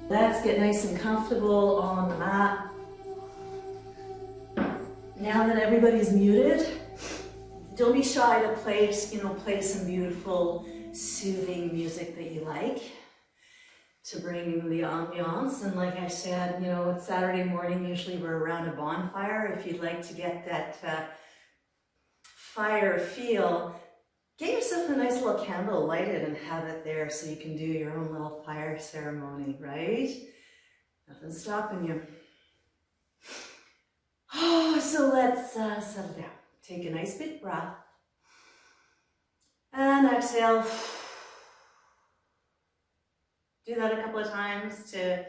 Let's get nice and comfortable on the mat. Now that everybody's muted, don't be shy to play some beautiful, soothing music that you like to bring the ambiance. And like I said, it's Saturday morning. Usually we're around a bonfire. If you'd like to get that fire feel, get yourself a nice little candle, light it and have it there so you can do your own little fire ceremony, right? Nothing's stopping you. Oh, so let's settle down. Take a nice big breath. And exhale. Do that a couple of times to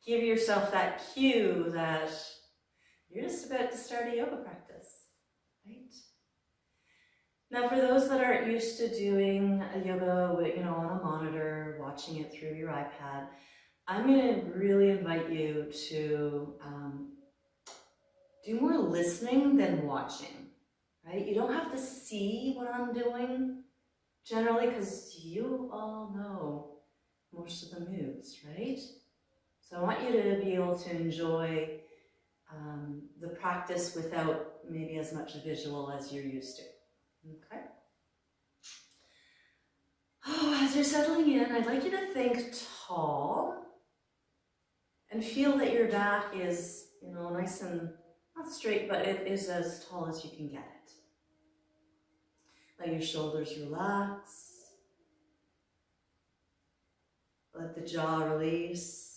give yourself that cue that you're just about to start a yoga practice, right? Now, for those that aren't used to doing a yoga, on a monitor, watching it through your iPad, I'm going to really invite you to do more listening than watching, right? You don't have to see what I'm doing generally because you all know most of the moves, right? So I want you to be able to enjoy the practice without maybe as much visual as you're used to, okay? Oh, as you're settling in, I'd like you to think tall and feel that your back is, nice and not straight, but it is as tall as you can get it. Let your shoulders relax. Let the jaw release.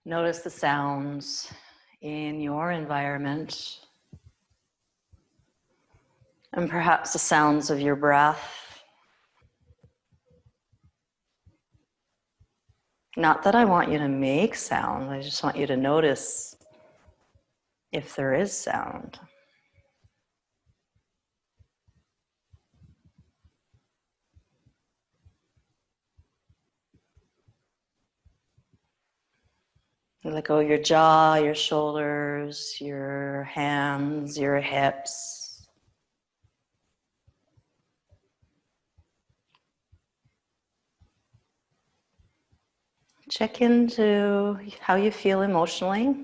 Notice the sounds in your environment and perhaps the sounds of your breath. Not that I want you to make sound, I just want you to notice if there is sound. You let go of your jaw, your shoulders, your hands, your hips. Check into how you feel emotionally.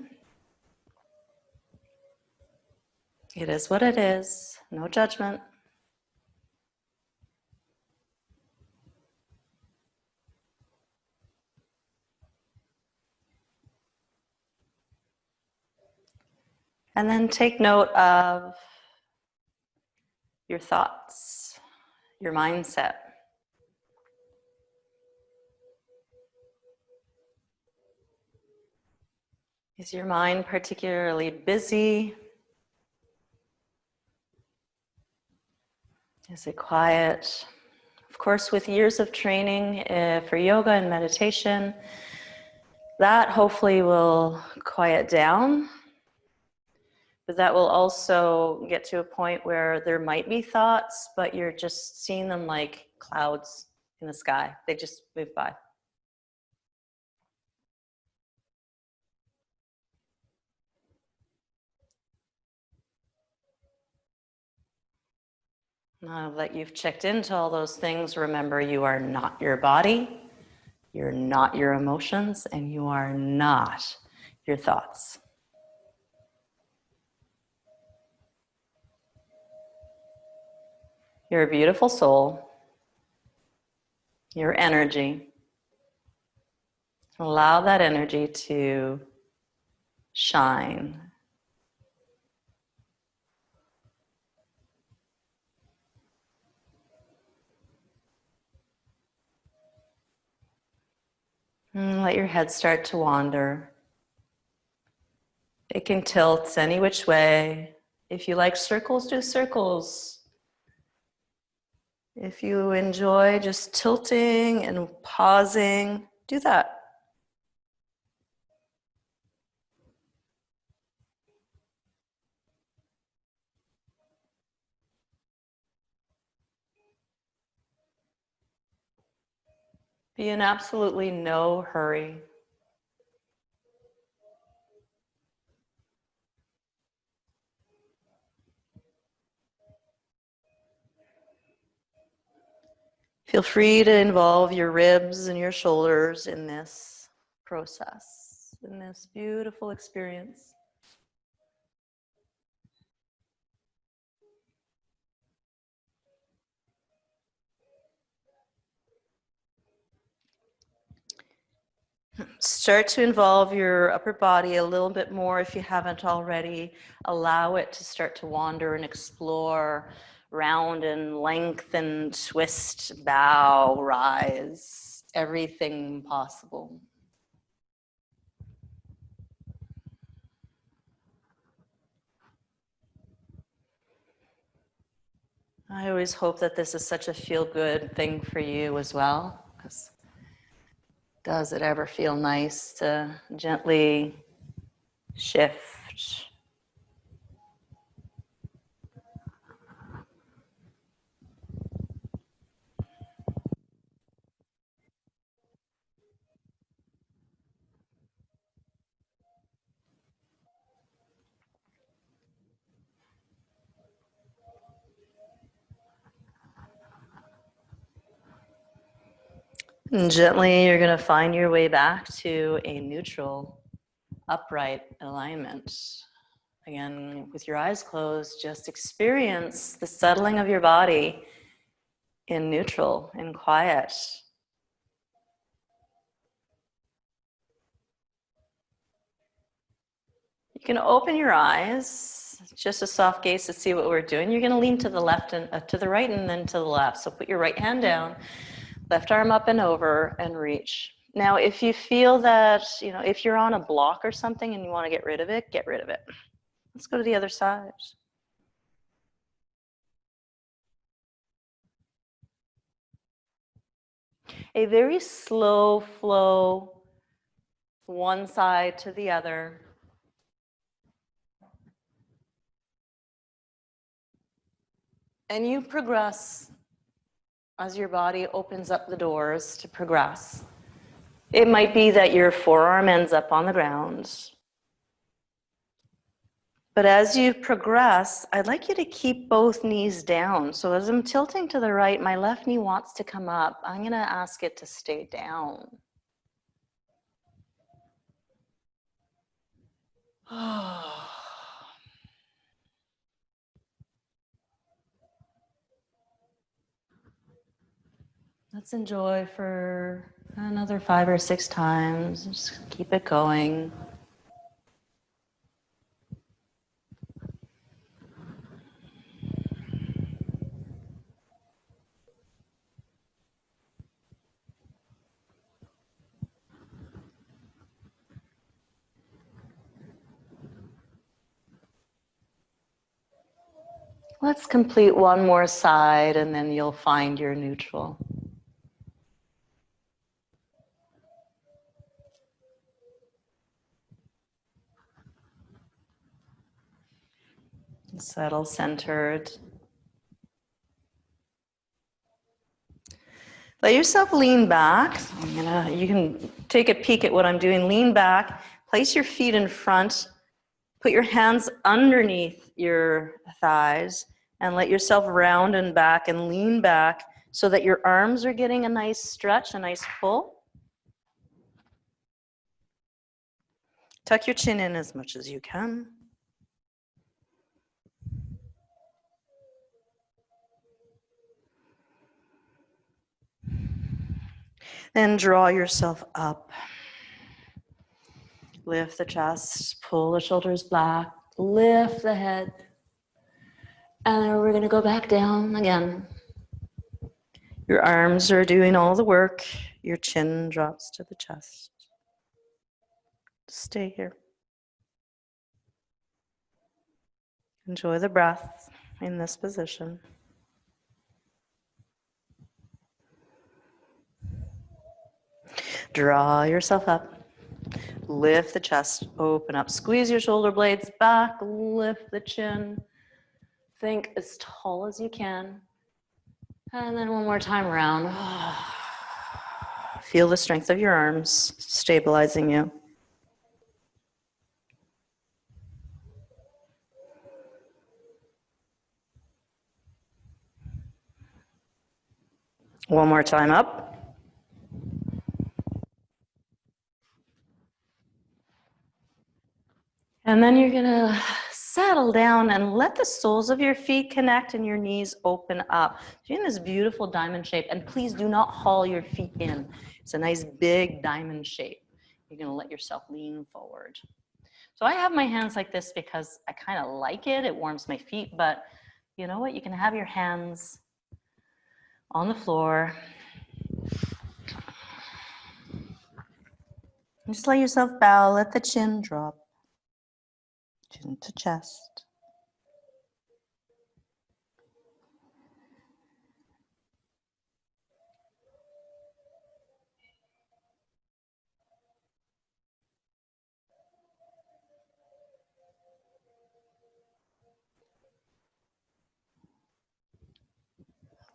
It is what it is, no judgment. And then take note of your thoughts, your mindset. Is your mind particularly busy? Is it quiet? Of course, with years of training for yoga and meditation, that hopefully will quiet down. But that will also get to a point where there might be thoughts, but you're just seeing them like clouds in the sky. They just move by. Now that you've checked into all those things, remember you are not your body, you're not your emotions, and you are not your thoughts. You're a beautiful soul. Your energy. Allow that energy to shine. And let your head start to wander. It can tilt any which way. If you like circles, do circles. If you enjoy just tilting and pausing, do that. Be in absolutely no hurry. Feel free to involve your ribs and your shoulders in this process, in this beautiful experience. Start to involve your upper body a little bit more if you haven't already. Allow it to start to wander and explore, round and lengthen, twist, bow, rise, everything possible. I always hope that this is such a feel-good thing for you as well, because does it ever feel nice to gently shift? And gently, you're going to find your way back to a neutral, upright alignment. Again, with your eyes closed, just experience the settling of your body in neutral, in quiet. You can open your eyes, just a soft gaze to see what we're doing. You're going to lean to the left and to the right and then to the left. So put your right hand down, left arm up and over, and reach. Now, if you feel that, if you're on a block or something and you want to get rid of it, get rid of it. Let's go to the other side. A very slow flow, one side to the other. And you progress as your body opens up the doors to progress. It might be that your forearm ends up on the ground. But as you progress, I'd like you to keep both knees down. So as I'm tilting to the right, my left knee wants to come up. I'm going to ask it to stay down. Let's enjoy for another 5 or 6 times. Just keep it going. Let's complete one more side and then you'll find your neutral. Settle centered. Let yourself lean back. You can take a peek at what I'm doing. Lean back, place your feet in front, put your hands underneath your thighs, and let yourself round and back and lean back so that your arms are getting a nice stretch, a nice pull. Tuck your chin in as much as you can. Then draw yourself up. Lift the chest, pull the shoulders back, lift the head. And then we're going to go back down again. Your arms are doing all the work. Your chin drops to the chest. Stay here. Enjoy the breath in this position. Draw yourself up. Lift the chest, open up. Squeeze your shoulder blades back, lift the chin. Think as tall as you can. And then one more time around. Feel the strength of your arms stabilizing you. One more time up. And then you're gonna settle down and let the soles of your feet connect and your knees open up. You're in this beautiful diamond shape, and please do not haul your feet in. It's a nice big diamond shape. You're gonna let yourself lean forward. So I have my hands like this because I kind of like it. It warms my feet, but you know what? You can have your hands on the floor. Just let yourself bow, let the chin drop. Chin to chest.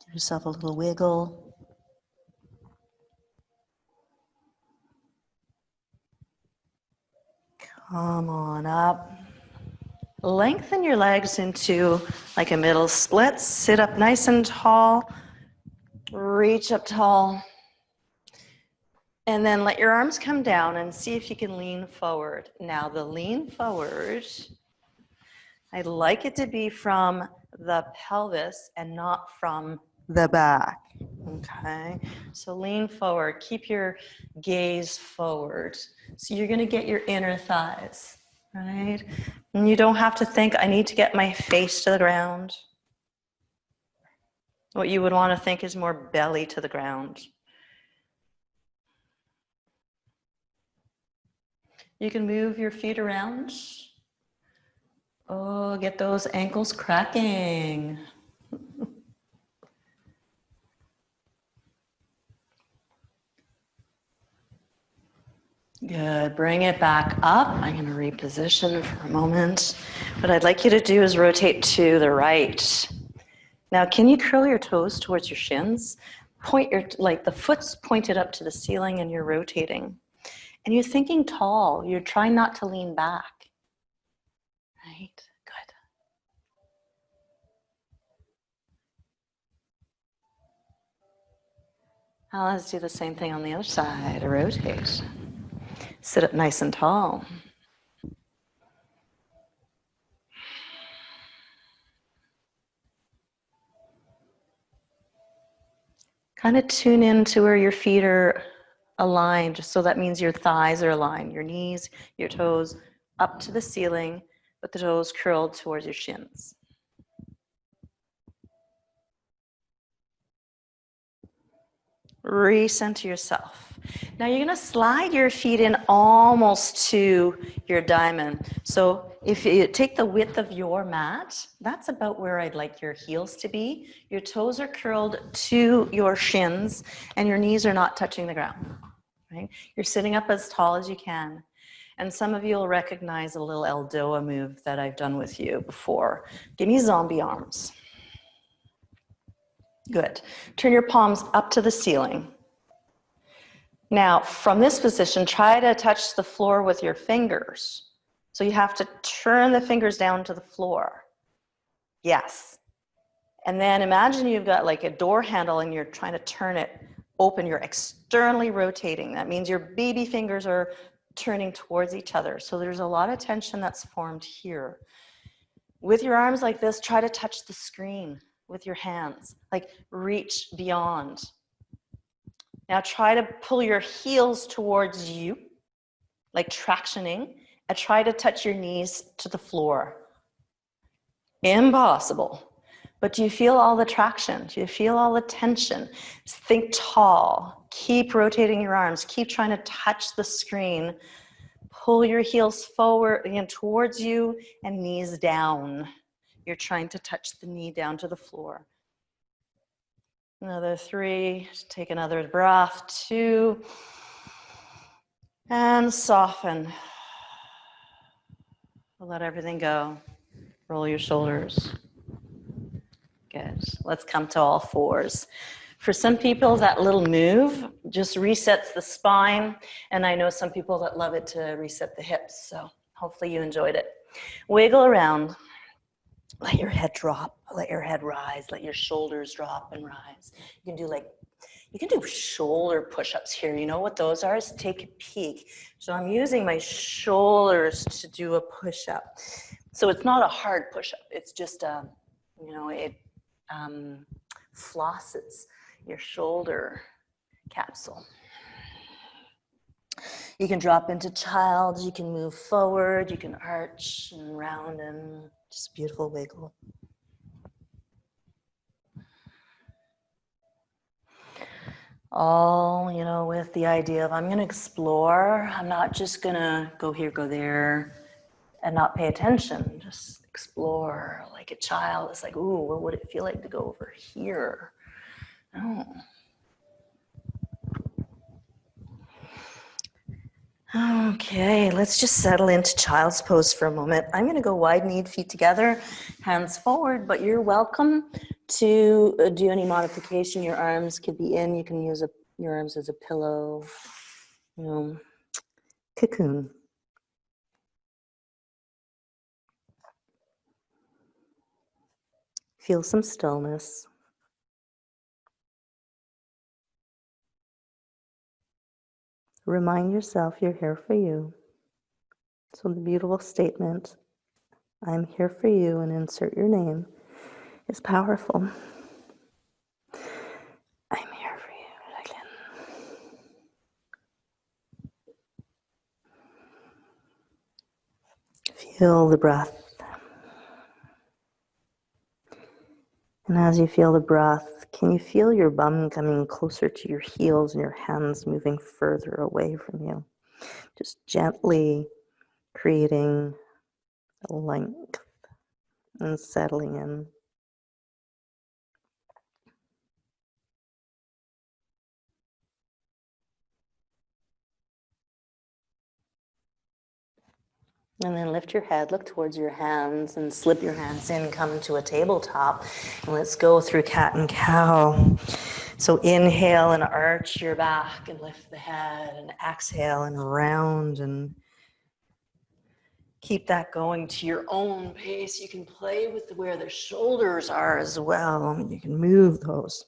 Give yourself a little wiggle. Come on up. Lengthen your legs into like a middle split. Sit up nice and tall. Reach up tall. And then let your arms come down and see if you can lean forward. Now the lean forward, I'd like it to be from the pelvis and not from the back. Okay, so lean forward. Keep your gaze forward. So you're gonna get your inner thighs, right? And you don't have to think, I need to get my face to the ground. What you would want to think is more belly to the ground. You can move your feet around. Oh, get those ankles cracking. Good, bring it back up. I'm gonna reposition for a moment. What I'd like you to do is rotate to the right. Now, can you curl your toes towards your shins? Point your, like the foot's pointed up to the ceiling and you're rotating. And you're thinking tall. You're trying not to lean back. Right, good. Now let's do the same thing on the other side. Rotate. Sit up nice and tall. Kind of tune in to where your feet are aligned. So that means your thighs are aligned, your knees, your toes up to the ceiling, with the toes curled towards your shins. Recenter yourself. Now you're gonna slide your feet in almost to your diamond. So if you take the width of your mat, that's about where I'd like your heels to be. Your toes are curled to your shins and your knees are not touching the ground, right? You're sitting up as tall as you can. And some of you will recognize a little ELDOA move that I've done with you before. Give me zombie arms. Good. Turn your palms up to the ceiling. Now, from this position, try to touch the floor with your fingers. So you have to turn the fingers down to the floor. Yes. And then imagine you've got like a door handle and you're trying to turn it open. You're externally rotating. That means your baby fingers are turning towards each other. So there's a lot of tension that's formed here. With your arms like this, try to touch the screen with your hands, like reach beyond. Now try to pull your heels towards you, like tractioning, and try to touch your knees to the floor. Impossible. But do you feel all the traction? Do you feel all the tension? Think tall. Keep rotating your arms. Keep trying to touch the screen. Pull your heels forward and towards you and knees down. You're trying to touch the knee down to the floor. Another 3, take another breath, 2, and soften. Let everything go. Roll your shoulders. Good. Let's come to all fours. For some people, that little move just resets the spine, and I know some people that love it to reset the hips, so hopefully you enjoyed it. Wiggle around. Let your head drop, let your head rise, let your shoulders drop and rise. You can do shoulder push-ups here. You know what those are? Is take a peek. So I'm using my shoulders to do a push-up. So it's not a hard push-up. It's just it flosses your shoulder capsule. You can drop into child, you can move forward, you can arch and round and just beautiful wiggle. All, with the idea of I'm going to explore. I'm not just going to go here, go there, and not pay attention. Just explore like a child. It's like, ooh, what would it feel like to go over here? Oh. Okay, let's just settle into child's pose for a moment. I'm going to go wide-kneed, feet together, hands forward, but you're welcome to do any modification. Your arms could be in. You can use your arms as a pillow, cocoon. Feel some stillness. Remind yourself you're here for you. So the beautiful statement, I'm here for you, and insert your name, is powerful. I'm here for you again. Feel the breath. And as you feel the breath, can you feel your bum coming closer to your heels and your hands moving further away from you? Just gently creating a length and settling in. And then lift your head, look towards your hands, and slip your hands in, come to a tabletop. And let's go through cat and cow. So inhale and arch your back and lift the head, and exhale and round, and keep that going to your own pace. You can play with where the shoulders are as well. You can move those.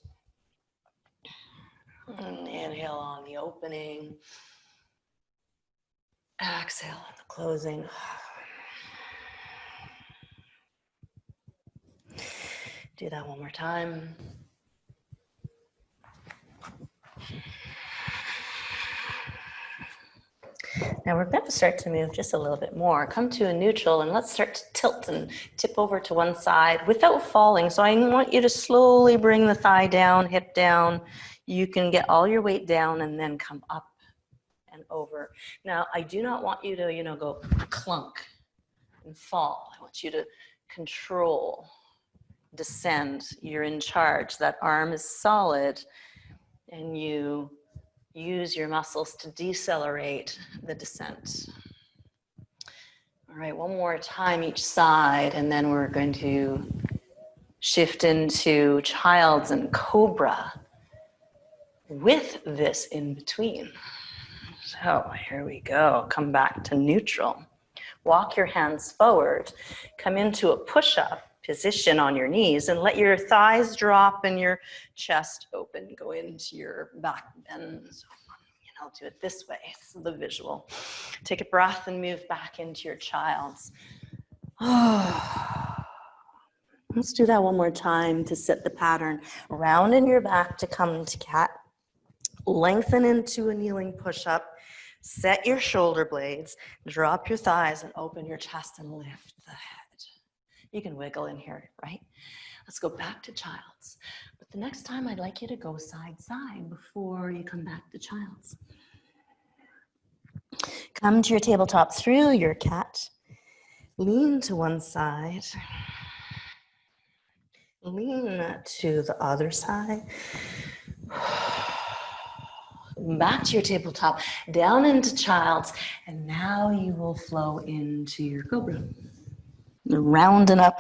And inhale on the opening. Exhale on the closing. Do that one more time. Now we're going to start to move just a little bit more. Come to a neutral, and let's start to tilt and tip over to one side without falling. So I want you to slowly bring the thigh down, hip down. You can get all your weight down and then come up and over. Now I do not want you to, go clunk and fall. I want you to control, descend. You're in charge. That arm is solid, and you use your muscles to decelerate the descent. All right, one more time each side, and then we're going to shift into child's and cobra with this in between. So here we go. Come back to neutral. Walk your hands forward. Come into a push-up position on your knees, and let your thighs drop and your chest open. Go into your back bend. So, I'll do it this way. It's the visual. Take a breath and move back into your child's. Let's do that one more time to set the pattern. Round in your back to come to cat. Lengthen into a kneeling push-up. Set your shoulder blades. Drop your thighs and open your chest and lift the head. You can wiggle in here, right? Let's go back to child's. But the next time I'd like you to go side side before you come back to child's. Come to your tabletop through your cat. Lean to one side. Lean to the other side. Back to your tabletop, down into child's, and now you will flow into your cobra. Rounding up.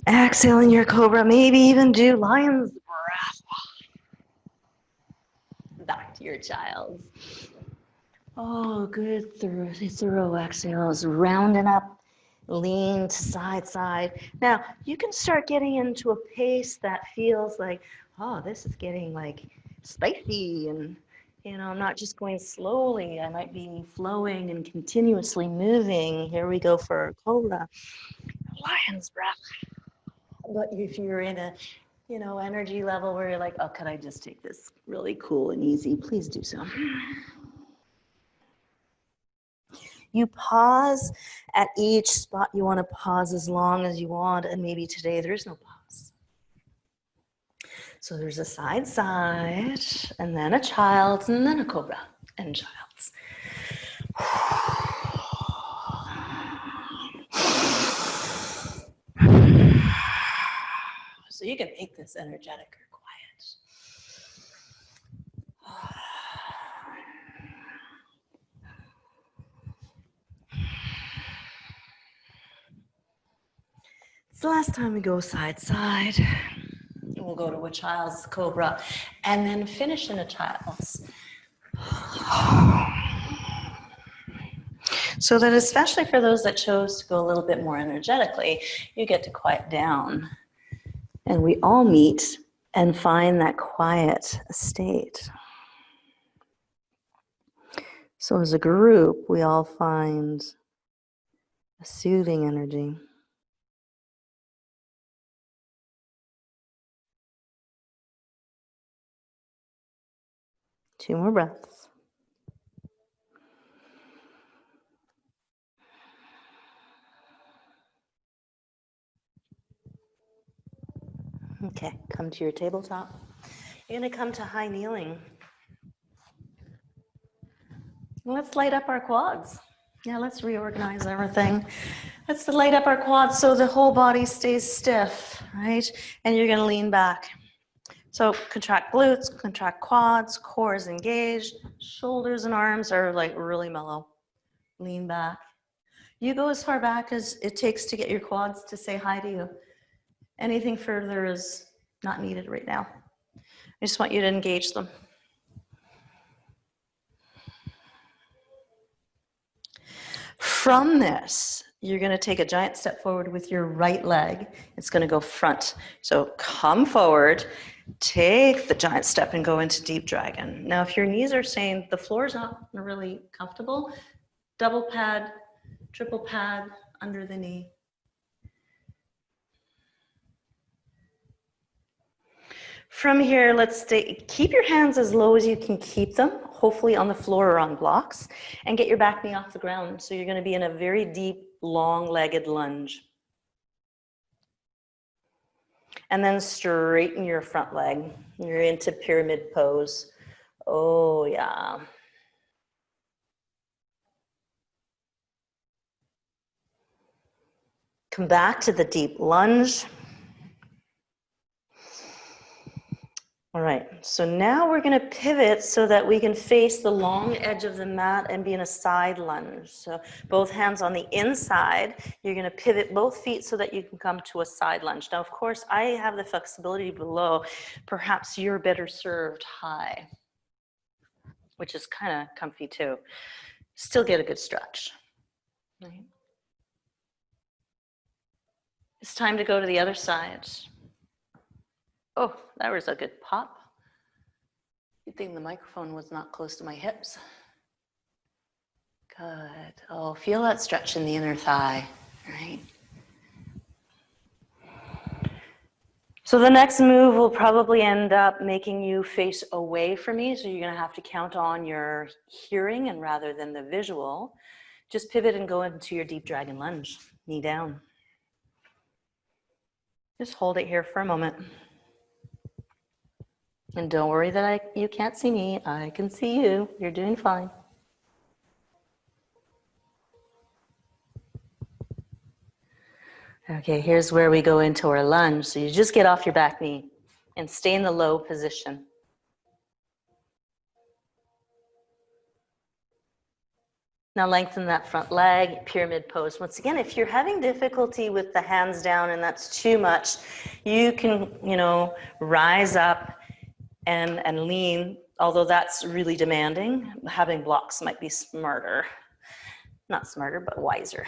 Exhale in your cobra, maybe even do lion's breath. Back to your child's. Oh, good through exhales, rounding up, lean to side. Now, you can start getting into a pace that feels like, oh, this is getting like spicy and, I'm not just going slowly. I might be flowing and continuously moving. Here we go for Cobra. Lion's breath. But if you're in a, energy level where you're like, oh, could I just take this really cool and easy? Please do so. You pause at each spot. You want to pause as long as you want, and maybe today there's no pause. So there's a side, and then a child's, and then a cobra, and child's. So you can make this energetic or quiet. It's the last time we go side. We'll go to a child's cobra and then finish in a child's. So that especially for those that chose to go a little bit more energetically, you get to quiet down. And we all meet and find that quiet state. So as a group, we all find a soothing energy. Two more breaths. Okay, come to your tabletop. You're going to come to high kneeling. Let's light up our quads. Yeah, let's reorganize everything. Let's light up our quads so the whole body stays stiff, right? And you're going to lean back. So contract glutes, contract quads, core is engaged, shoulders and arms are like really mellow. Lean back. You go as far back as it takes to get your quads to say hi to you. Anything further is not needed right now. I just want you to engage them. From this, you're going to take a giant step forward with your right leg. It's going to go front. So come forward, take the giant step and go into deep dragon. Now, if your knees are saying the floor's not really comfortable, double pad, triple pad under the knee. From here, let's keep your hands as low as you can keep them, hopefully on the floor or on blocks, and get your back knee off the ground. So you're going to be in a very deep, long-legged lunge. And then straighten your front leg. You're into pyramid pose. Oh, yeah. Come back to the deep lunge. All right, so now we're going to pivot so that we can face the long edge of the mat and be in a side lunge. So both hands on the inside, you're going to pivot both feet so that you can come to a side lunge. Now, of course, I have the flexibility below. Perhaps you're better served high, which is kind of comfy too. Still get a good stretch. Right? It's time to go to the other side. Oh, that was a good pop. Good thing the microphone was not close to my hips. Good. Oh, feel that stretch in the inner thigh, right? So the next move will probably end up making you face away from me. So you're going to have to count on your hearing and rather than the visual. Just pivot and go into your deep dragon lunge. Knee down. Just hold it here for a moment. And don't worry that you can't see me. I can see you. You're doing fine. Okay, here's where we go into our lunge. So you just get off your back knee and stay in the low position. Now lengthen that front leg, pyramid pose. Once again, if you're having difficulty with the hands down and that's too much, you can, rise up and lean, although that's really demanding. Having blocks might be smarter. Not smarter, but wiser.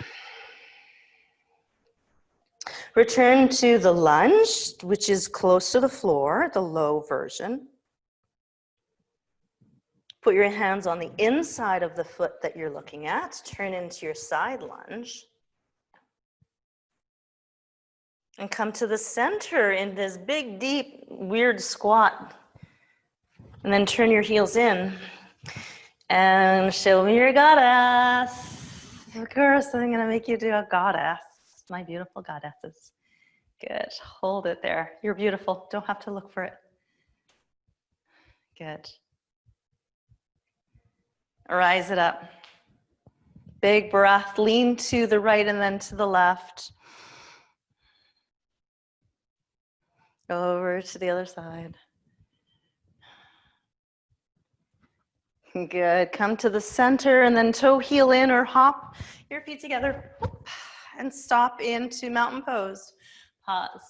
Return to the lunge, which is close to the floor, the low version. Put your hands on the inside of the foot that you're looking at. Turn into your side lunge. And come to the center in this big, deep, weird squat. And then turn your heels in. And show me your goddess. Of course, I'm going to make you do a goddess. My beautiful goddesses. Good. Hold it there. You're beautiful. Don't have to look for it. Good. Rise it up. Big breath. Lean to the right and then to the left. Over to the other side. Good. Come to the center and then toe heel in or hop your feet together and stop into mountain pose. Pause.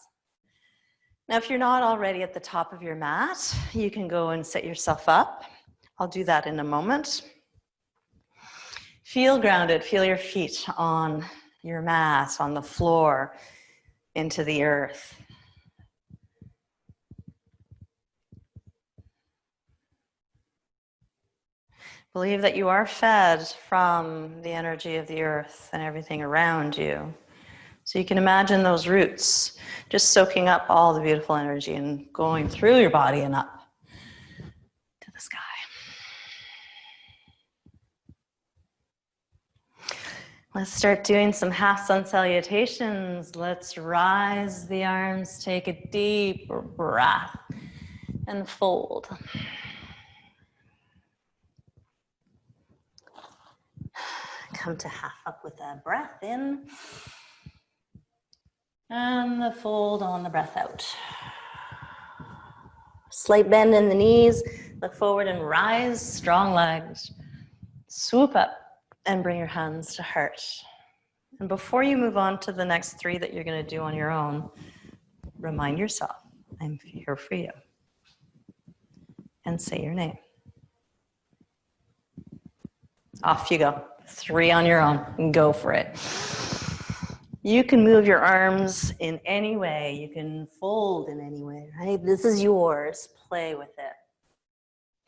Now, if you're not already at the top of your mat, you can go and set yourself up. I'll do that in a moment. Feel grounded. Feel your feet on your mat, on the floor, into the earth. Believe that you are fed from the energy of the earth and everything around you. So you can imagine those roots just soaking up all the beautiful energy and going through your body and up to the sky. Let's start doing some half sun salutations. Let's rise the arms, take a deep breath and fold. Come to half up with a breath in and the fold on the breath out. Slight bend in the knees, look forward and rise, strong legs. Swoop up and bring your hands to heart. And before you move on to the next three that you're going to do on your own, remind yourself, I'm here for you. And say your name. Off you go. 3 on your own. Go for it. You can move your arms in any way. You can fold in any way, right? This is yours. Play with it.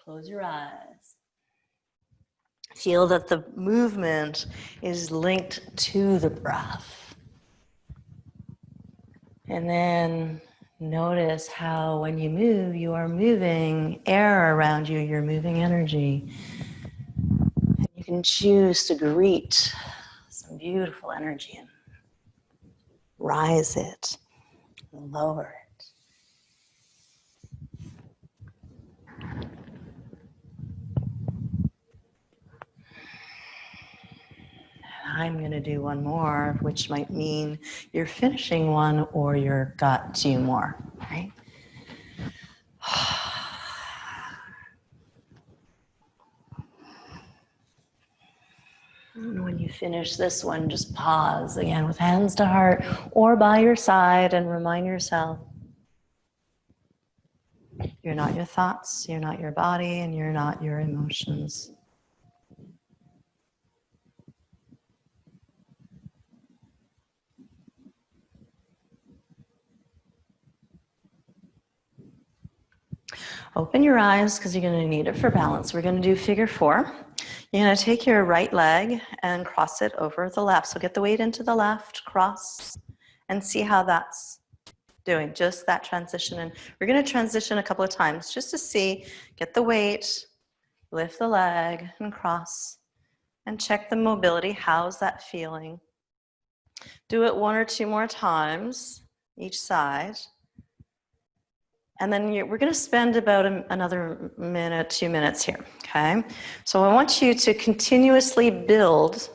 Close your eyes. Feel that the movement is linked to the breath. And then notice how when you move, you are moving air around you. You're moving energy. You can choose to greet some beautiful energy and rise it, lower it. And I'm going to do one more, which might mean you're finishing one or you're got 2 more, right? And when you finish this one, just pause again with hands to heart or by your side and remind yourself, you're not your thoughts, you're not your body, and you're not your emotions. Open your eyes because you're going to need it for balance. We're going to do figure 4. You're going to take your right leg and cross it over the left. So get the weight into the left, cross, and see how that's doing, just that transition. And we're going to transition a couple of times just to see, get the weight, lift the leg and cross, and check the mobility. How's that feeling? Do it 1 or 2 more times, each side. And then we're going to spend about another minute, 2 minutes here, okay? So I want you to continuously build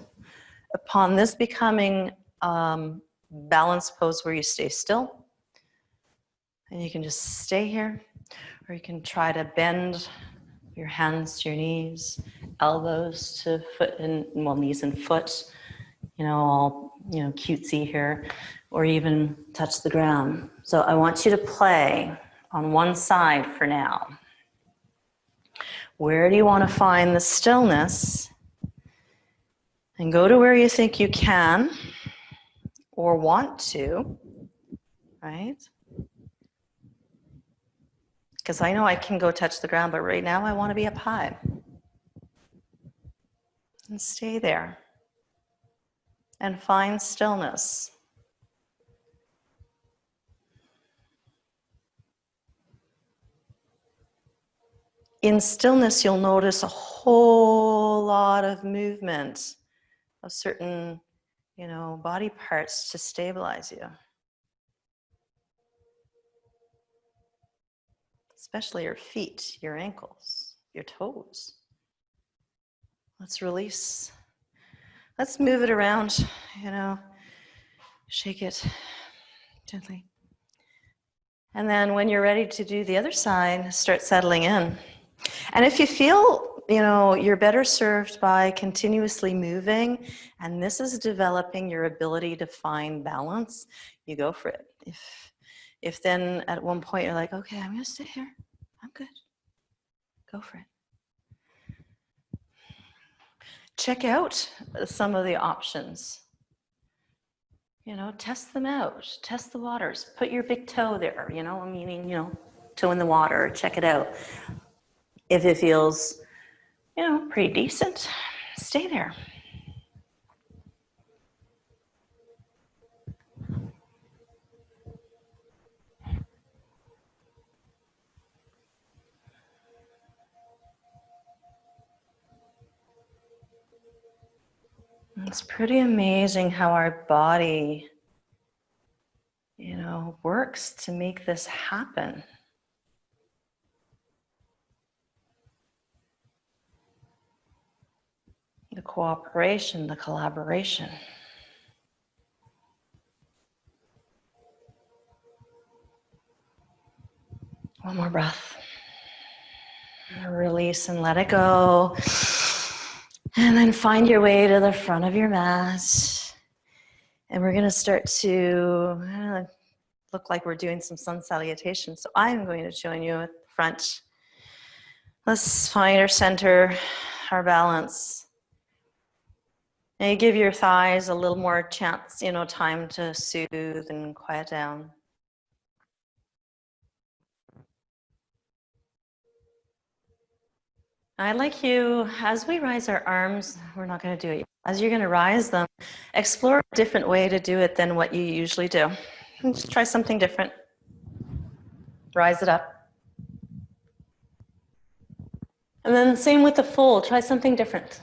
upon this becoming balanced pose where you stay still. And you can just stay here, or you can try to bend your hands to your knees, elbows to foot and, well, knees and foot, all, cutesy here, or even touch the ground. So I want you to play on one side for now. Where do you want to find the stillness? And go to where you think you can or want to, right? Because I know I can go touch the ground, but right now I want to be up high. And stay there. And find stillness. In stillness, you'll notice a whole lot of movement of certain, body parts to stabilize you. Especially your feet, your ankles, your toes. Let's release. Let's move it around, shake it gently. And then when you're ready to do the other side, start settling in. And if you feel, you're better served by continuously moving, and this is developing your ability to find balance, you go for it. If then at one point you're like, okay, I'm gonna stay here, I'm good, go for it. Check out some of the options. Test them out, test the waters, put your big toe there, meaning, toe in the water, check it out. If it feels, pretty decent, stay there. It's pretty amazing how our body, works to make this happen. The cooperation, the collaboration. One more breath. Release and let it go. And then find your way to the front of your mat. And we're going to start to look like we're doing some sun salutation. So I'm going to join you at the front. Let's find our center, our balance. And you give your thighs a little more chance, time to soothe and quiet down. I'd like you, as we rise our arms, we're not going to do it yet. As you're going to rise them, explore a different way to do it than what you usually do. And just try something different. Rise it up. And then same with the fold, try something different.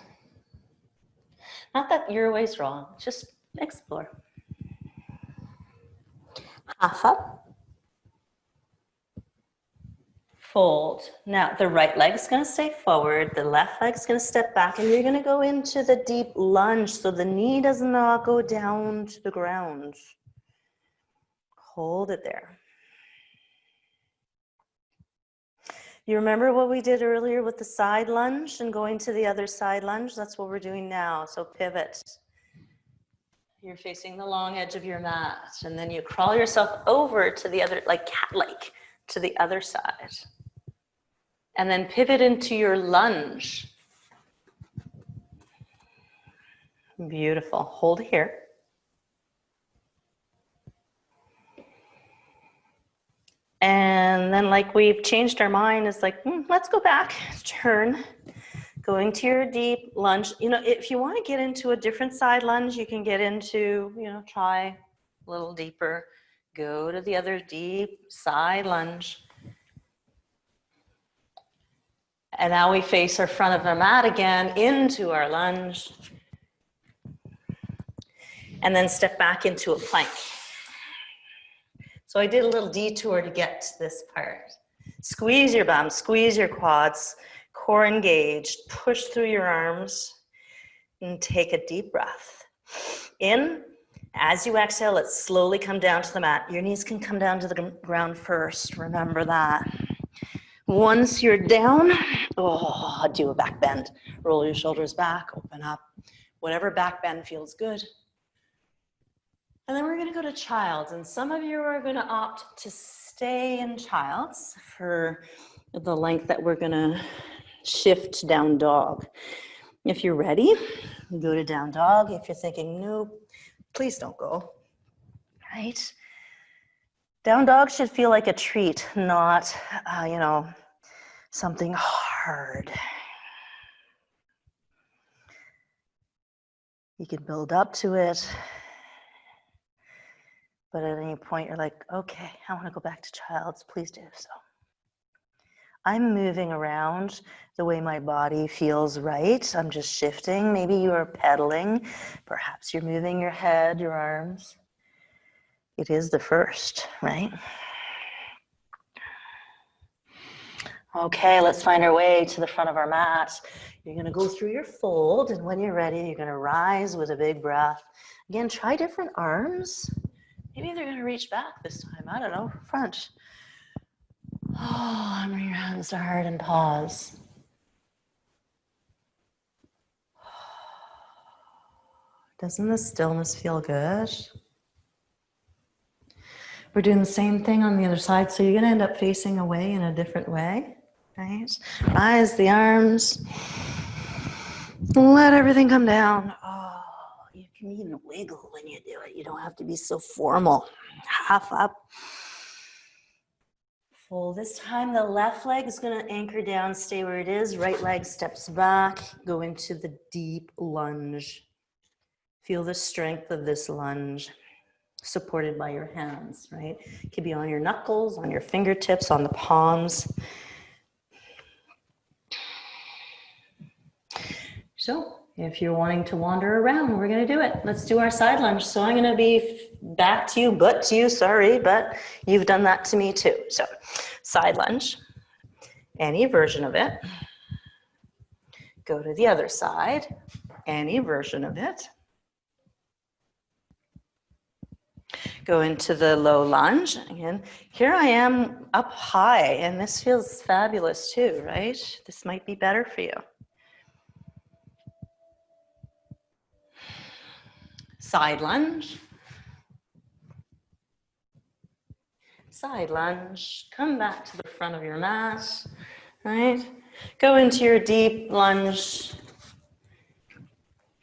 Not that your way's wrong, just explore. Half up. Fold. Now the right leg's going to stay forward, the left leg's going to step back, and you're going to go into the deep lunge so the knee does not go down to the ground. Hold it there. You remember what we did earlier with the side lunge and going to the other side lunge? That's what we're doing now. So pivot. You're facing the long edge of your mat, and then you crawl yourself over to the other, like cat-like, to the other side. And then pivot into your lunge. Beautiful. Hold here. And then like we've changed our mind, it's like, let's go back, turn, going to your deep lunge. If you want to get into a different side lunge, you can get into, try a little deeper, go to the other deep side lunge. And now we face our front of the mat again into our lunge. And then step back into a plank. So I did a little detour to get to this part. Squeeze your bum, squeeze your quads, core engaged, push through your arms, and take a deep breath. In, as you exhale, let's slowly come down to the mat. Your knees can come down to the ground first, remember that. Once you're down, do a back bend. Roll your shoulders back, open up. Whatever back bend feels good. And then we're gonna go to child's. And some of you are gonna opt to stay in child's for the length that we're gonna shift down dog. If you're ready, go to down dog. If you're thinking, nope, please don't go, right? Down dog should feel like a treat, not, something hard. You can build up to it, but at any point you're like, okay, I want to go back to child's, please do so. I'm moving around the way my body feels right. I'm just shifting. Maybe you are pedaling. Perhaps you're moving your head, your arms. It is the first, right? Okay, let's find our way to the front of our mat. You're gonna go through your fold, and when you're ready, you're gonna rise with a big breath. Again, try different arms. Maybe they're gonna reach back this time, I don't know, front. Oh, and bring your hands to heart and pause. Doesn't the stillness feel good? We're doing the same thing on the other side, so you're gonna end up facing away in a different way, right? Rise the arms. Let everything come down. Oh, you can even wiggle when you do it. You don't have to be so formal. Half up. Full. This time the left leg is going to anchor down, stay where it is. Right leg steps back. Go into the deep lunge. Feel the strength of this lunge, supported by your hands, right? It could be on your knuckles, on your fingertips, on the palms. So if you're wanting to wander around, we're going to do it. Let's do our side lunge. So I'm going to be back to you, butt to you, sorry, but you've done that to me too. So side lunge, any version of it. Go to the other side, any version of it. Go into the low lunge. Again, here I am up high, and this feels fabulous too, right? This might be better for you. Side lunge. Side lunge. Come back to the front of your mat, right? Go into your deep lunge.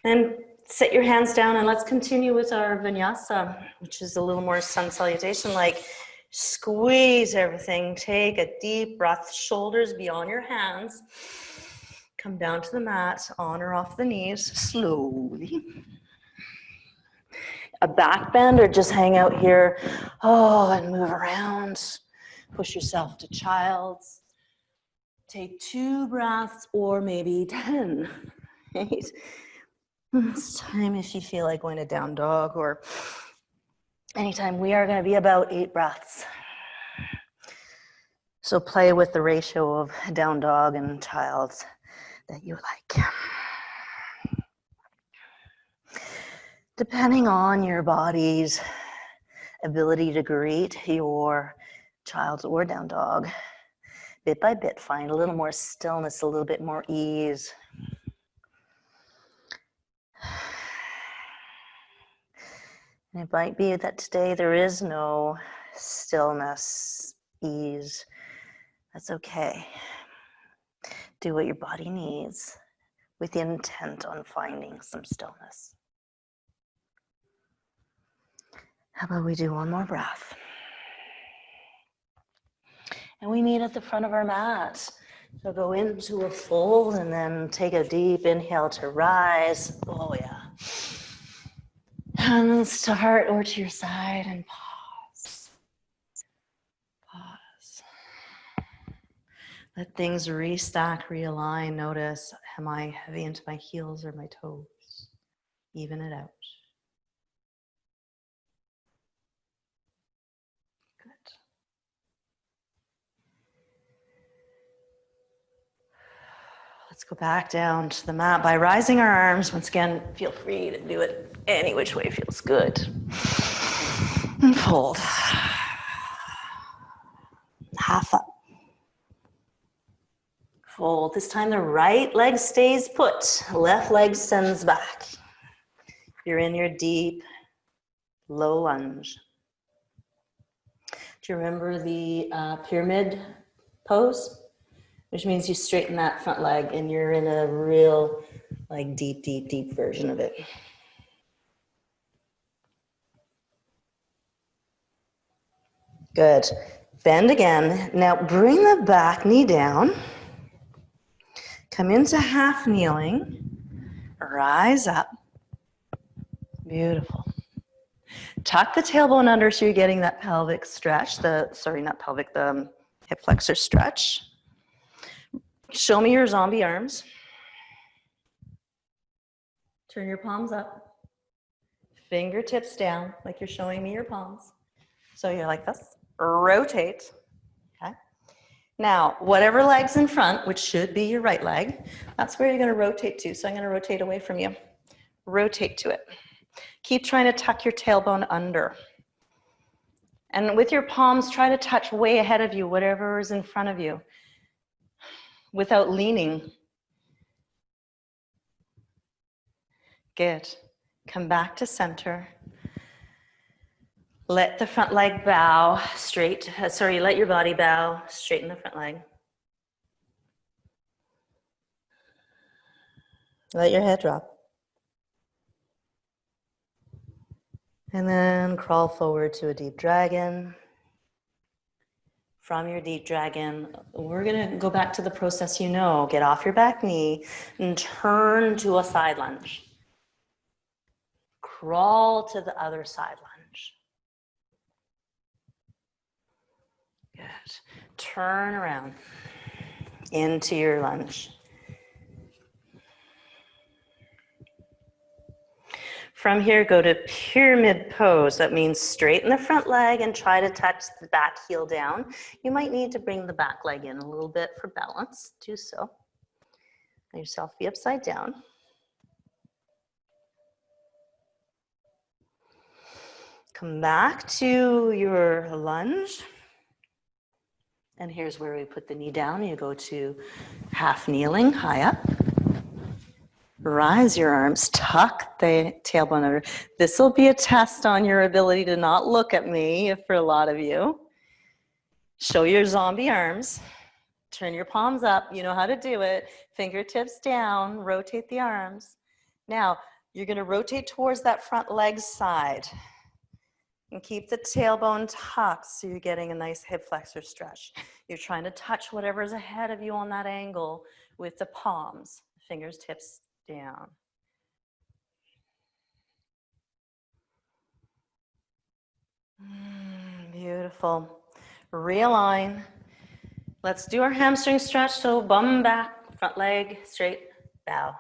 And sit your hands down, and let's continue with our vinyasa, which is a little more sun salutation, like squeeze everything. Take a deep breath, shoulders beyond your hands. Come down to the mat, on or off the knees, slowly. A back bend, or just hang out here, and move around. Push yourself to child's. Take 2 breaths, or maybe 10, right? It's time if you feel like going to down dog, or anytime. We are going to be about 8 breaths. So play with the ratio of down dog and child's that you like. Depending on your body's ability to greet your child's or down dog, bit by bit, find a little more stillness, a little bit more ease. And it might be that today there is no stillness, ease. That's okay. Do what your body needs with the intent on finding some stillness. How about we do one more breath? And we meet at the front of our mat. So go into a fold and then take a deep inhale to rise. Oh yeah. And then start or to your side and pause. Pause. Let things restack, realign. Notice, am I heavy into my heels or my toes? Even it out. Good. Let's go back down to the mat by rising our arms. Once again, feel free to do it any which way feels good. And fold. Half up. Fold. This time the right leg stays put. Left leg sends back. You're in your deep, low lunge. Do you remember the pyramid pose? Which means you straighten that front leg and you're in a real, like deep, deep, deep version of it. Good. Bend again. Now bring the back knee down. Come into half kneeling. Rise up. Beautiful. Tuck the tailbone under so you're getting that pelvic stretch, the hip flexor stretch. Show me your zombie arms. Turn your palms up. Fingertips down, like you're showing me your palms. So you're like this. Rotate. Okay. Now, whatever leg's in front, which should be your right leg, that's where you're going to rotate to. So I'm going to rotate away from you. Rotate to it. Keep trying to tuck your tailbone under. And with your palms, try to touch way ahead of you, whatever is in front of you, without leaning. Good. Come back to center. Let the front leg bow straight. Let your body bow, straighten the front leg. Let your head drop. And then crawl forward to a deep dragon. From your deep dragon, we're gonna go back to the process you know. Get off your back knee and turn to a side lunge. Crawl to the other side lunge. Good. Turn around into your lunge. From here, go to pyramid pose. That means straighten the front leg and try to touch the back heel down. You might need to bring the back leg in a little bit for balance. Do so. Let yourself be upside down. Come back to your lunge. And here's where we put the knee down. You go to half kneeling, high up. Rise your arms, tuck the tailbone under. This will be a test on your ability to not look at me for a lot of you. Show your zombie arms. Turn your palms up. You know how to do it. Fingertips down, rotate the arms. Now, you're going to rotate towards that front leg side. And keep the tailbone tucked so you're getting a nice hip flexor stretch. You're trying to touch whatever's ahead of you on that angle with the palms, fingers, tips down. Beautiful. Realign. Let's do our hamstring stretch. So bum back, front leg straight, bow.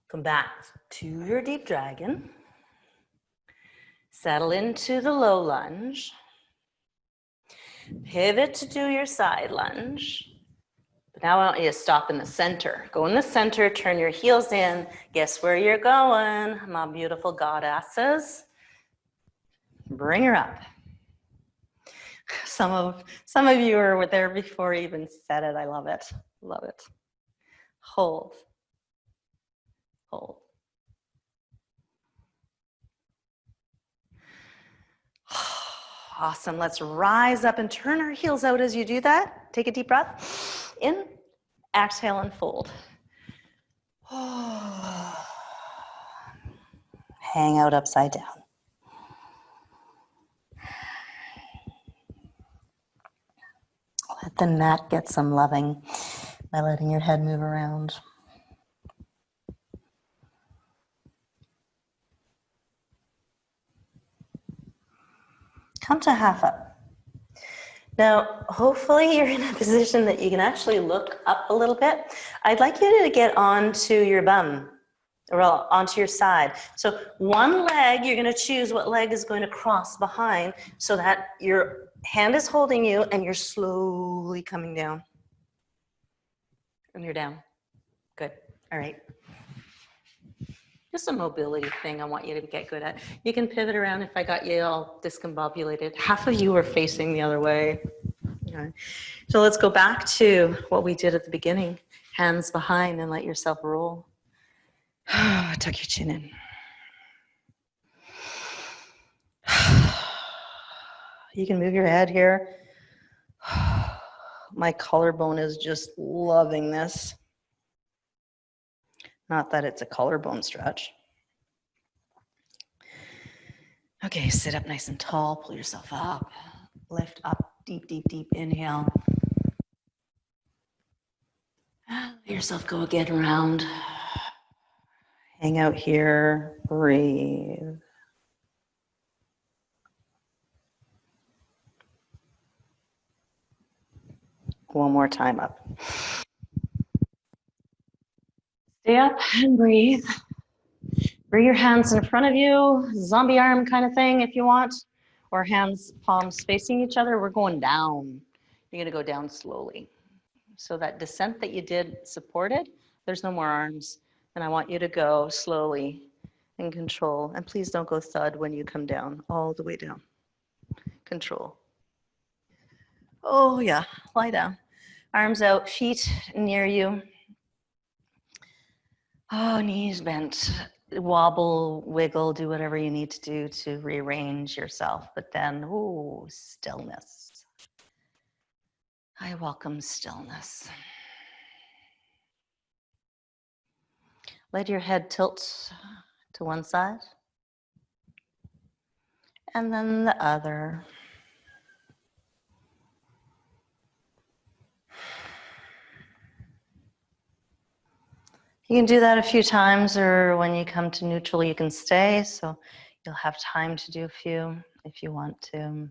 Come back to your deep dragon. Settle into the low lunge. Pivot to do your side lunge. But now I want you to stop in the center. Go in the center, turn your heels in. Guess where you're going, my beautiful goddesses? Bring her up. Some of you were there before I even said it. I love it. Love it. Hold. Hold. Awesome. Let's rise up and turn our heels out as you do that. Take a deep breath. In, exhale and fold. Hang out upside down. Let the neck get some loving by letting your head move around. Come to half up. Now, hopefully you're in a position that you can actually look up a little bit. I'd like you to get onto your bum, or onto your side. So one leg, you're going to choose what leg is going to cross behind so that your hand is holding you and you're slowly coming down. And you're down. Good. All right. Just a mobility thing I want you to get good at. You can pivot around if I got you all discombobulated. Half of you are facing the other way. Okay. So let's go back to what we did at the beginning. Hands behind and let yourself roll. Tuck your chin in. You can move your head here. My collarbone is just loving this. Not that it's a collarbone stretch. Okay, sit up nice and tall, pull yourself up, lift up, deep, deep, deep inhale. Let yourself go again around. Hang out here, breathe. One more time up. Stay up and breathe. Bring your hands in front of you, zombie arm kind of thing if you want, or hands, palms facing each other. We're going down. You're gonna go down slowly. So that descent that you did supported, there's no more arms. And I want you to go slowly and control. And please don't go thud when you come down, all the way down. Control. Oh yeah, lie down. Arms out, feet near you. Oh, knees bent. Wobble, wiggle, do whatever you need to do to rearrange yourself. But then, ooh, stillness. I welcome stillness. Let your head tilt to one side and then the other. You can do that a few times, or when you come to neutral, you can stay. So you'll have time to do a few if you want to.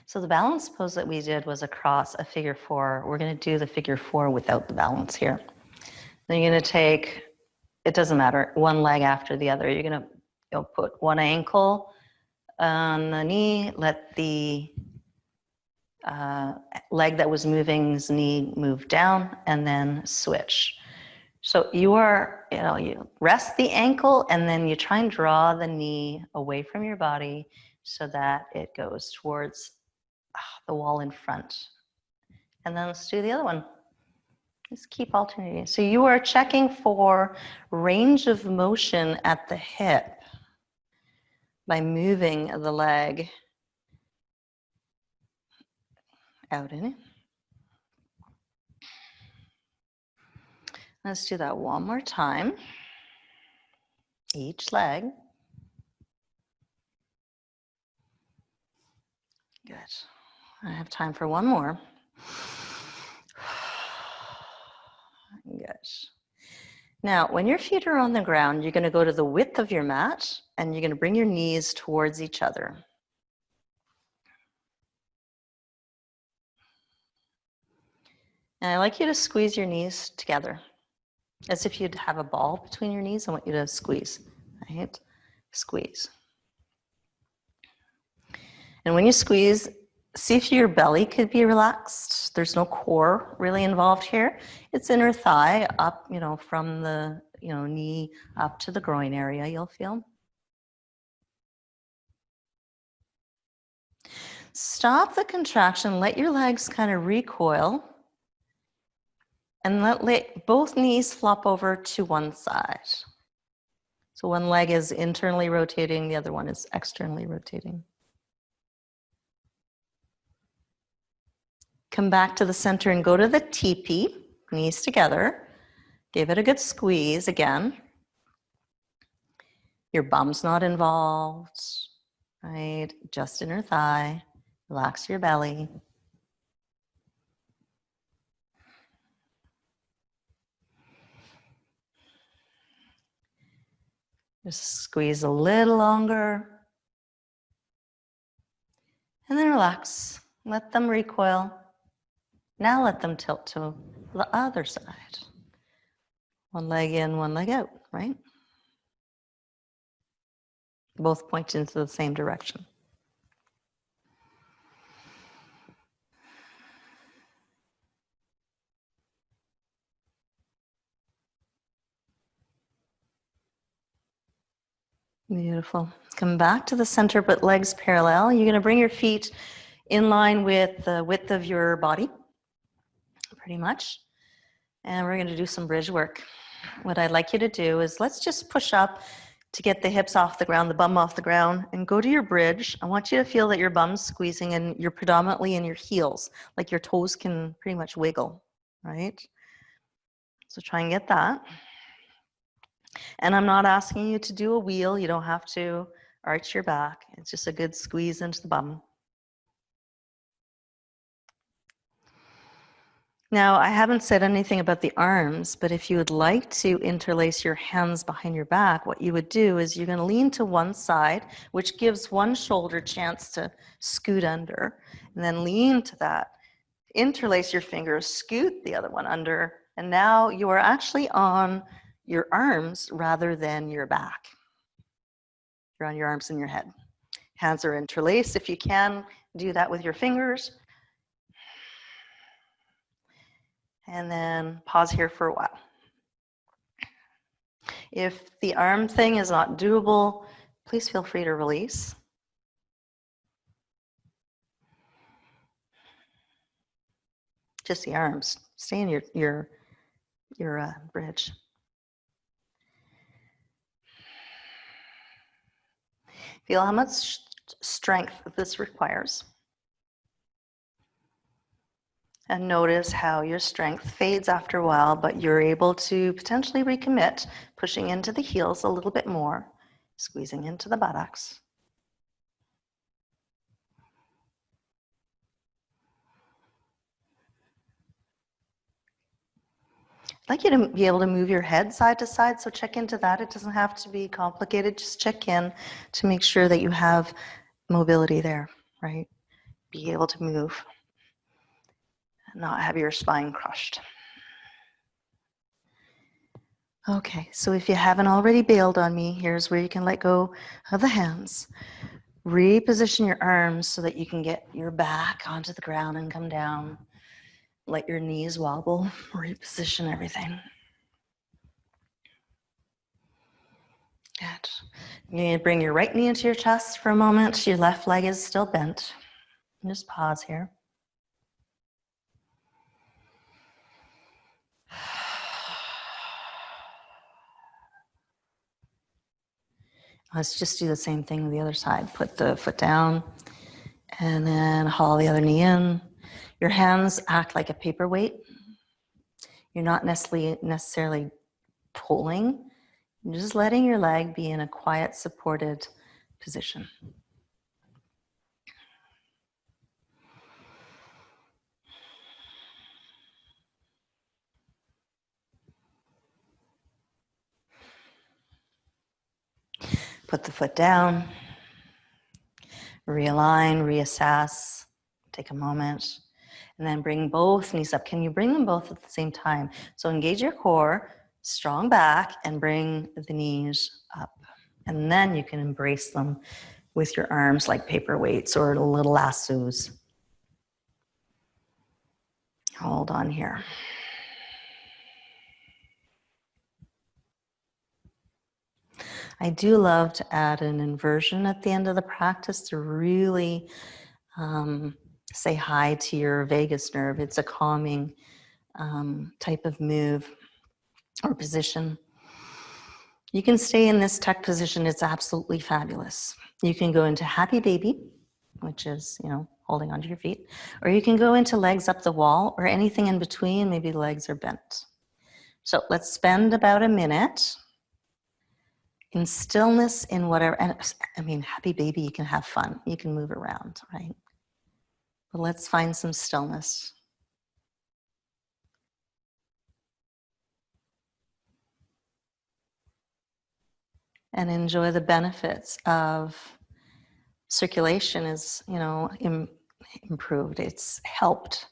So the balance pose that we did was across a figure four. We're going to do the figure four without the balance here. Then you're going to take, it doesn't matter, one leg after the other. You're going to put one ankle on the knee, let the leg that was moving's knee move down, and then switch. So you rest the ankle and then you try and draw the knee away from your body so that it goes towards the wall in front. And then let's do the other one. Just keep alternating. So you are checking for range of motion at the hip by moving the leg out in it. Let's do that one more time. Each leg. Good. I have time for one more. Good. Now, when your feet are on the ground, you're going to go to the width of your mat and you're going to bring your knees towards each other. And I like you to squeeze your knees together as if you'd have a ball between your knees. I want you to squeeze, right? Squeeze. And when you squeeze, see if your belly could be relaxed. There's no core really involved here. It's inner thigh up, from the, knee up to the groin area, you'll feel. Stop the contraction, let your legs kind of recoil, and let both knees flop over to one side. So one leg is internally rotating, the other one is externally rotating. Come back to the center and go to the teepee, knees together. Give it a good squeeze again. Your bum's not involved, right? Just inner thigh. Relax your belly. Just squeeze a little longer. And then relax. Let them recoil. Now let them tilt to the other side. One leg in, one leg out, right? both point into the same direction. Beautiful. Come back to the center, but legs parallel. You're going to bring your feet in line with the width of your body, pretty much. And we're going to do some bridge work. What I'd like you to do is let's just push up to get the hips off the ground, the bum off the ground, and go to your bridge. I want you to feel that your bum's squeezing and you're predominantly in your heels, like your toes can pretty much wiggle, right? So try and get that. And I'm not asking you to do a wheel. You don't have to arch your back. It's just a good squeeze into the bum. Now, I haven't said anything about the arms, but if you would like to interlace your hands behind your back, what you would do is you're going to lean to one side, which gives one shoulder a chance to scoot under, and then lean to that. Interlace your fingers, scoot the other one under, and now you are actually on your arms rather than your back. You're on your arms and your head. Hands are interlaced. If you can, do that with your fingers. And then pause here for a while. If the arm thing is not doable, please feel free to release. Just the arms. Stay in your bridge. Feel how much strength this requires. And notice how your strength fades after a while, but you're able to potentially recommit, pushing into the heels a little bit more, squeezing into the buttocks. I'd like you to be able to move your head side to side, so check into that. It doesn't have to be complicated. Just check in to make sure that you have mobility there, right? Be able to move, not have your spine crushed. Okay, so if you haven't already bailed on me, here's where you can let go of the hands. Reposition your arms so that you can get your back onto the ground and come down. Let your knees wobble. Reposition everything. Good. You need to bring your right knee into your chest for a moment. Your left leg is still bent. Just pause here. Let's just do the same thing with the other side. Put the foot down and then haul the other knee in. Your hands act like a paperweight. You're not necessarily pulling. You're just letting your leg be in a quiet, supported position. Put the foot down, realign, reassess, take a moment, and then bring both knees up. Can you bring them both at the same time? So engage your core, strong back, and bring the knees up. And then you can embrace them with your arms like paperweights or little lassos. Hold on here. I do love to add an inversion at the end of the practice to really say hi to your vagus nerve. It's a calming type of move or position. You can stay in this tuck position. It's absolutely fabulous. You can go into happy baby, which is, holding onto your feet, or you can go into legs up the wall or anything in between. Maybe the legs are bent. So let's spend about a minute in stillness in whatever, and happy baby, you can have fun. You can move around, right? But let's find some stillness. And enjoy the benefits of circulation is, improved. It's helped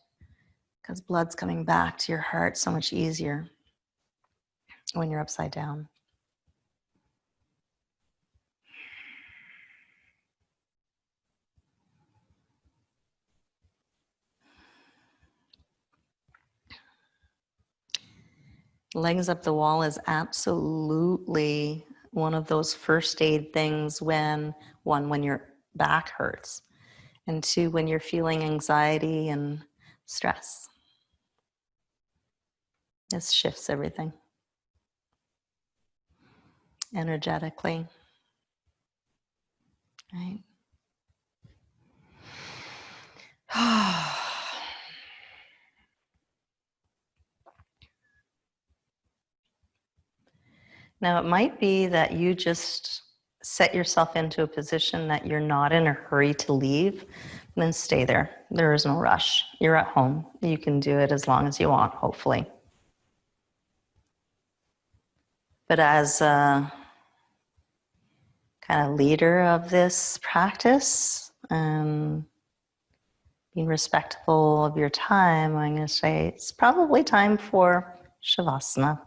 because blood's coming back to your heart so much easier when you're upside down. Legs up the wall is absolutely one of those first aid things when, one, when your back hurts, and two, when you're feeling anxiety and stress. This shifts everything energetically, right? Now, it might be that you just set yourself into a position that you're not in a hurry to leave, then stay there. There is no rush. You're at home. You can do it as long as you want, hopefully. But as a kind of leader of this practice, being respectful of your time, I'm going to say it's probably time for Shavasana.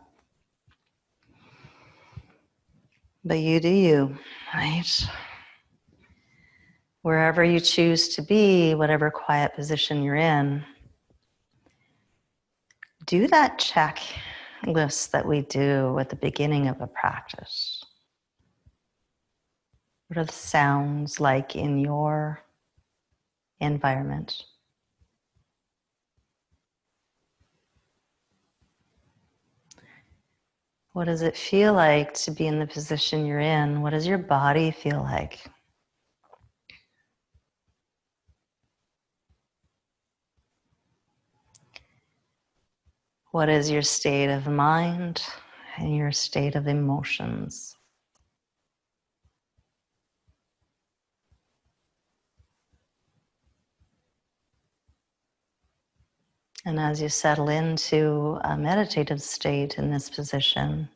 But you do you, right? Wherever you choose to be, whatever quiet position you're in, do that checklist that we do at the beginning of a practice. What are the sounds like in your environment? What does it feel like to be in the position you're in? What does your body feel like? What is your state of mind and your state of emotions? And as you settle into a meditative state in this position,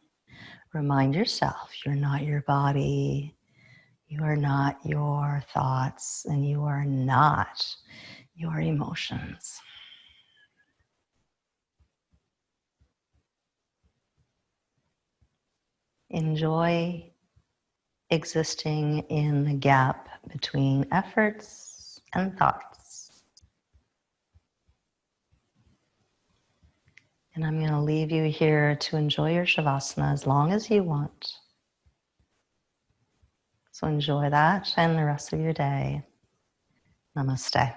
remind yourself you're not your body, you are not your thoughts, and you are not your emotions. Enjoy existing in the gap between efforts and thoughts. And I'm going to leave you here to enjoy your Shavasana as long as you want. So enjoy that and the rest of your day. Namaste.